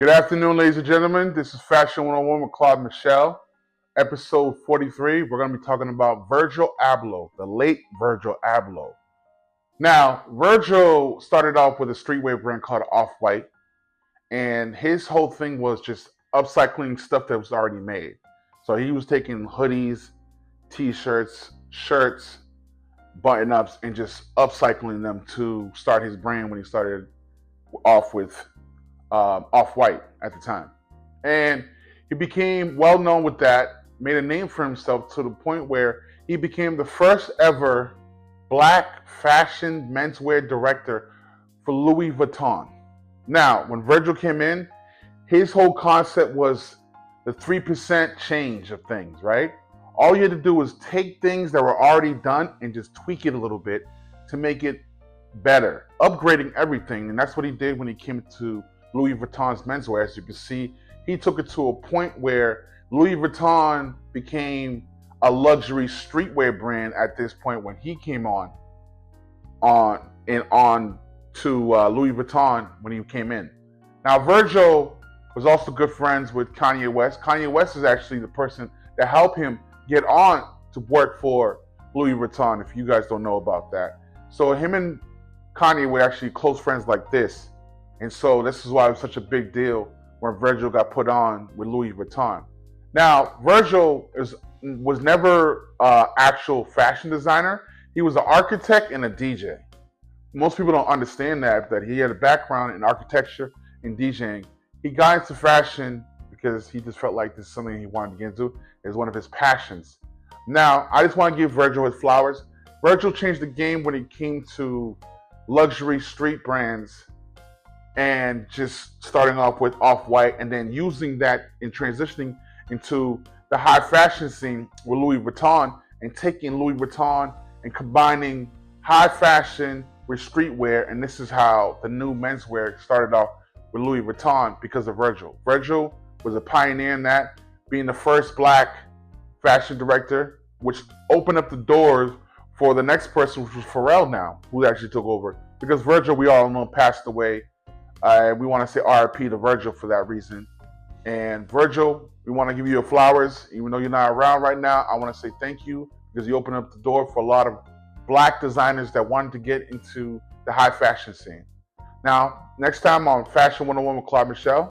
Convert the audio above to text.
Good afternoon, ladies and gentlemen. This is Fashion 101 with Claude Michelle, episode 43. We're going to be talking about Virgil Abloh, the late Virgil Abloh. Now, Virgil started off with a streetwear brand called Off-White, and his whole thing was just upcycling stuff that was already made. So he was taking hoodies, t-shirts, shirts, button-ups, and just upcycling them to start his brand when he started off with Off-White at the time. And he became well known with that, made a name for himself to the point where he became the first ever black fashion menswear director for Louis Vuitton. Now, when Virgil came in, his whole concept was the 3% change of things, right? All you had to do was take things that were already done and just tweak it a little bit to make it better, upgrading everything. And that's what he did when he came to Louis Vuitton's menswear. As you can see, he took it to a point where Louis Vuitton became a luxury streetwear brand at this point when he came on to Louis Vuitton when he came in. Now, Virgil was also good friends with Kanye West. Kanye West is actually the person that helped him get on to work for Louis Vuitton, if you guys don't know about that. So him and Kanye were actually close friends like this. And so this is why it was such a big deal when Virgil got put on with Louis Vuitton. Now, Virgil was never an actual fashion designer. He was an architect and a DJ. Most people don't understand that he had a background in architecture and DJing. He got into fashion because he just felt like this is something he wanted to get into. It's one of his passions. Now, I just want to give Virgil his flowers. Virgil changed the game when it came to luxury street brands and just starting off with Off-White and then using that and transitioning into the high fashion scene with Louis Vuitton and taking Louis Vuitton and combining high fashion with streetwear. And this is how the new menswear started off with Louis Vuitton because of Virgil. Virgil was a pioneer in that, being the first black fashion director, which opened up the doors for the next person, which was Pharrell now, who actually took over. Because Virgil, we all know, passed away. We want to say RIP to Virgil for that reason. And Virgil, we want to give you your flowers. Even though you're not around right now, I want to say thank you because you opened up the door for a lot of black designers that wanted to get into the high fashion scene. Now, next time on Fashion 101 with Claude Michelle.